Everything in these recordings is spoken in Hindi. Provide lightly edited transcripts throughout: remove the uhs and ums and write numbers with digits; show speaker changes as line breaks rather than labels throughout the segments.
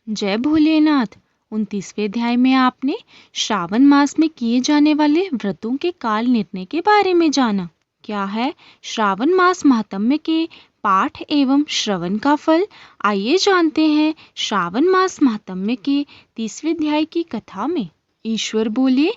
जय भोलेनाथ। 29वें अध्याय में आपने श्रावण मास में किए जाने वाले व्रतों के काल निर्णय के बारे में जाना। क्या है श्रावण मास महात्म्य के पाठ एवं श्रवण का फल? आइए जानते हैं श्रावण मास महात्म्य के 30वें अध्याय की कथा में। ईश्वर बोले,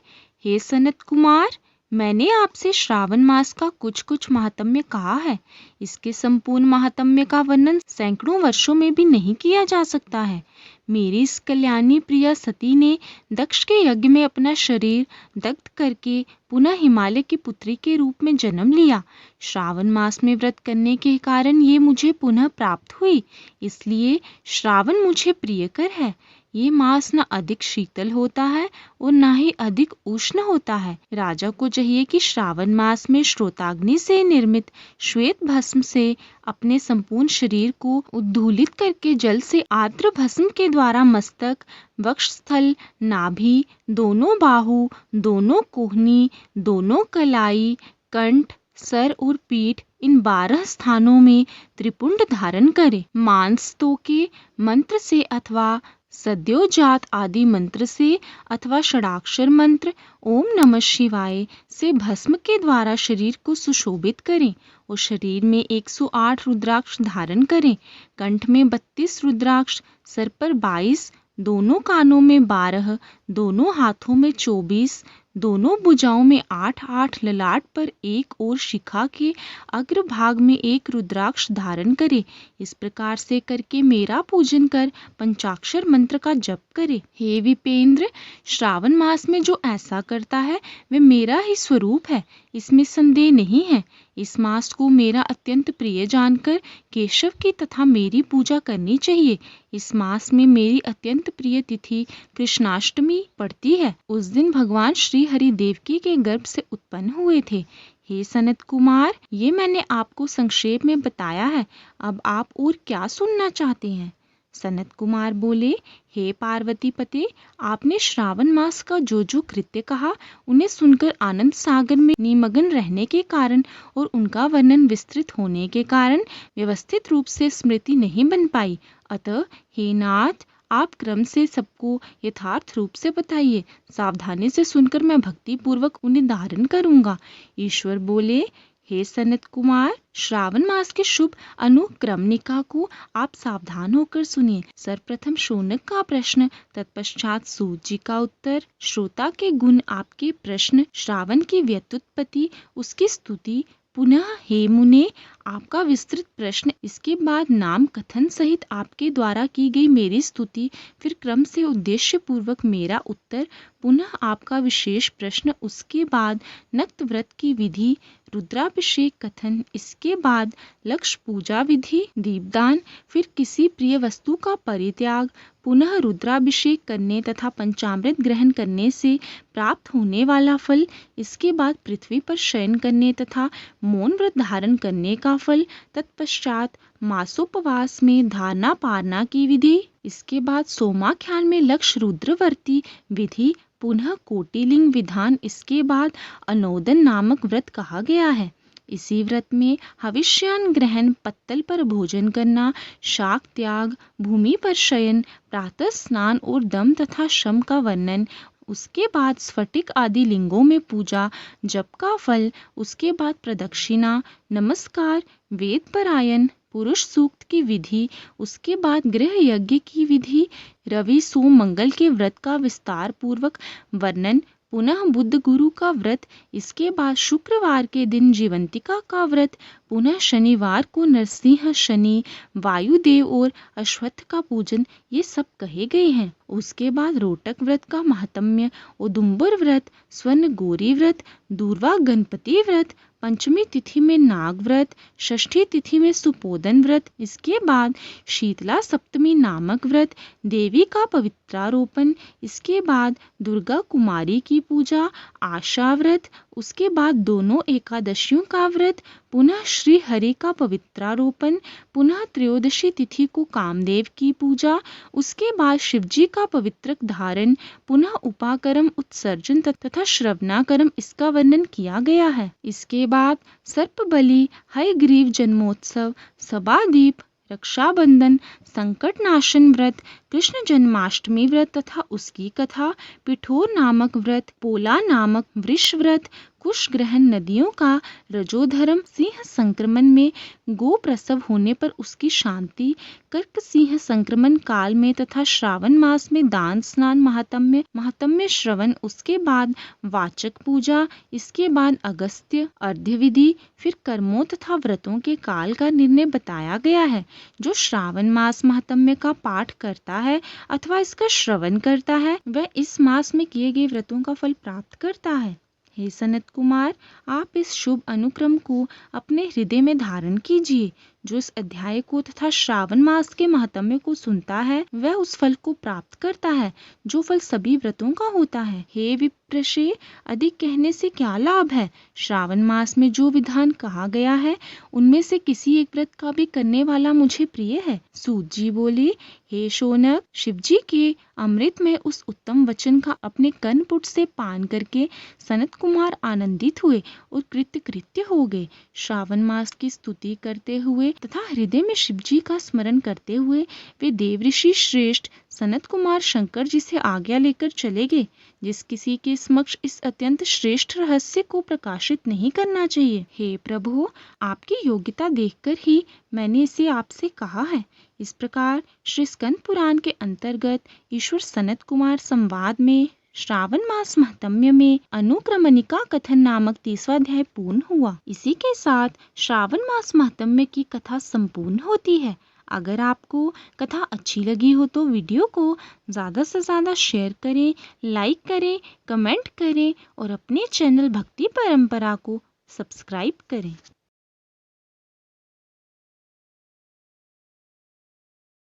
हे सनत कुमार, मैंने आपसे श्रावण मास का कुछ महात्म्य कहा है। इसके संपूर्ण महात्म्य का वर्णन सैकड़ों वर्षों में भी नहीं किया जा सकता है। मेरी इस कल्याणी प्रिया सती ने दक्ष के यज्ञ में अपना शरीर दग्ध करके पुनः हिमालय की पुत्री के रूप में जन्म लिया। श्रावण मास में व्रत करने के कारण ये मुझे पुनः प्राप्त हुई, इसलिए श्रावण मुझे प्रियकर है। ये मास न अधिक शीतल होता है और न ही अधिक उष्ण होता है। राजा को चाहिए कि श्रावण मास में श्रोताग्नि से निर्मित श्वेत भस्म से अपने संपूर्ण शरीर को उद्धूलित करके जल से आर्द्र भस्म के द्वारा मस्तक, वक्षस्थल, नाभि, दोनों बाहु, दोनों कोहनी, दोनों कलाई, कंठ, सर और पीठ, इन 12 स्थानों में त्रिपुंड धारण करे। मांस के मंत्र से अथवा सद्योजात आदि मंत्र से अथवा षडाक्षर मंत्र ओम नमः शिवाय से भस्म के द्वारा शरीर को सुशोभित करें और शरीर में 108 रुद्राक्ष धारण करें। कंठ में 32 रुद्राक्ष, सर पर 22, दोनों कानों में 12, दोनों हाथों में 24, दोनों भुजाओं में 8, ललाट पर 1 और शिखा के अग्रभाग में 1 रुद्राक्ष धारण करे। इस प्रकार से करके मेरा पूजन कर पंचाक्षर मंत्र का जप करे। हे विपेंद्र, श्रावण मास में जो ऐसा करता है वह मेरा ही स्वरूप है, इसमें संदेह नहीं है। इस मास को मेरा अत्यंत प्रिय जानकर केशव की तथा मेरी पूजा करनी चाहिए। इस मास में मेरी अत्यंत प्रिय तिथि कृष्णाष्टमी पड़ती है। उस दिन भगवान श्री हरि देवकी के गर्भ से उत्पन्न हुए थे। हे सनत कुमार, ये मैंने आपको संक्षेप में बताया है। अब आप और क्या सुनना चाहते हैं? सनत कुमार बोले, हे पार्वती पते, आपने श्रावण मास का जो कृत्य कहा उन्हें सुनकर आनंद सागर में निमग्न रहने के कारण और उनका वर्णन विस्तृत होने के कारण व्यवस्थित रूप से स्मृति नहीं बन पाई। अतः हे नाथ, आप क्रम से सबको यथार्थ रूप से बताइए। सावधानी से सुनकर मैं भक्ति पूर्वक उन्हें धारण करूंगा। ईश्वर बोले, हे सनत कुमार, श्रावण मास के शुभ अनुक्रमणिका को आप सावधान होकर सुनिए। सर्वप्रथम शौनक का प्रश्न, तत्पश्चात सूत जी का उत्तर, श्रोता के गुण, आपके प्रश्न, श्रावण की व्युत्पत्ति, उसकी स्तुति, पुनः हे मुने आपका विस्तृत प्रश्न, इसके बाद नाम कथन सहित आपके द्वारा की गई मेरी स्तुति, फिर क्रम से उद्देश्य पूर्वक मेरा उत्तर, पुनः आपका विशेष प्रश्न, उसके बाद नक्त व्रत की विधि, रुद्राभिषेक कथन, इसके बाद लक्ष्य पूजा विधि, दीपदान, फिर किसी प्रिय वस्तु का परित्याग, पुनः रुद्राभिषेक करने तथा पंचामृत ग्रहण करने से प्राप्त होने वाला फल, इसके बाद पृथ्वी पर शयन करने तथा मौन व्रत धारण करने का फल, तत्पश्चात मासोपवास में धारणा पारना की विधि, इसके बाद सोमाख्यान में लक्ष्य रुद्रवर्ती विधि, पुनः कोटिलिंग विधान, इसके बाद अनोदन नामक व्रत कहा गया है। इसी व्रत में हविष्यान ग्रहण, पत्तल पर भोजन करना, शाक त्याग, भूमि पर शयन, प्रातः स्नान और दम तथा शम का वर्णन, उसके बाद स्फटिक आदि लिंगों में पूजा, जप का फल, उसके बाद प्रदक्षिणा, नमस्कार, वेद पारायण, पुरुष सूक्त की विधि, उसके बाद गृह यज्ञ की विधि, रवि सोम मंगल के व्रत का विस्तार पूर्वक वर्णन, पुनः बुद्ध गुरु का व्रत, इसके बाद शुक्रवार के दिन जीवंतिका का व्रत, पुनः शनिवार को नरसिंह, शनि, वायुदेव और अश्वत्थ का पूजन, ये सब कहे गए हैं। उसके बाद रोटक व्रत का महात्म्य, औदुंबर व्रत, स्वर्ण गौरी व्रत, दूर्वा गणपति व्रत, पंचमी तिथि में नाग व्रत, षष्ठी तिथि में सुपोदन व्रत, इसके बाद शीतला सप्तमी नामक व्रत, देवी का पवित्रारोपण, इसके बाद दुर्गा कुमारी की पूजा, आशा व्रत, उसके बाद दोनों एकादशियों का व्रत, पुनः श्री हरि का पवित्रारोपण, पुनः त्रयोदशी तिथि को कामदेव की पूजा, उसके बाद शिवजी का पवित्र धारण, पुनः उपाकर्म, उत्सर्जन तथा श्रवणाकर्म, इसका वर्णन किया गया है। इसके बाद सर्प बलि, हयग्रीव जन्मोत्सव, सभादीप, रक्षाबंधन, संकट नाशन व्रत, कृष्ण जन्माष्टमी व्रत तथा उसकी कथा, पिठोर नामक व्रत, पोला नामक वृष व्रत, कुश ग्रहण, नदियों का रजोधर्म, सिंह संक्रमण में गो प्रसव होने पर उसकी शांति, कर्क सिंह संक्रमण काल में तथा श्रावण मास में दान स्नान महात्म्य श्रवण, उसके बाद वाचक पूजा, इसके बाद अगस्त्य अर्घ्य विधि, फिर कर्मों तथा व्रतों के काल का निर्णय बताया गया है। जो श्रावण मास महात्म्य का पाठ करता है अथवा इसका श्रवण करता है वह इस मास में किए गए व्रतों का फल प्राप्त करता है। हे सनत कुमार, आप इस शुभ अनुक्रम को अपने हृदय में धारण कीजिए। जो इस अध्याय को तथा श्रावण मास के महात्म्य को सुनता है वह उस फल को प्राप्त करता है जो फल सभी व्रतों का होता है। हे विप्रशे, अधिक कहने से क्या लाभ है? श्रावण मास में जो विधान कहा गया है उनमें से किसी एक व्रत का भी करने वाला मुझे प्रिय है। सूत जी बोले, हे शौनक, शिवजी के अमृत में उस उत्तम वचन का अपने कर्णपुट से पान करके सनत कुमार आनंदित हुए और कृत्य हो गए। श्रावण मास की स्तुति करते हुए तथा हृदय में शिवजी का स्मरण करते हुए वे देवऋषि श्रेष्ठ सनत कुमार शंकर जी से आज्ञा लेकर चले गए। जिस किसी के समक्ष इस अत्यंत श्रेष्ठ रहस्य को प्रकाशित नहीं करना चाहिए। हे प्रभु, आपकी योग्यता देखकर ही मैंने इसे आपसे कहा है। इस प्रकार श्री स्कंद पुराण के अंतर्गत ईश्वर सनत कुमार संवाद में श्रावण मास महात्म्य में अनुक्रमणिका कथन नामक 30वां अध्याय पूर्ण हुआ। इसी के साथ श्रावण मास महात्म्य की कथा संपूर्ण होती है। अगर आपको कथा अच्छी लगी हो तो वीडियो को ज़्यादा से ज़्यादा शेयर करें, लाइक करें, कमेंट करें और अपने चैनल भक्ति परंपरा को सब्सक्राइब करें।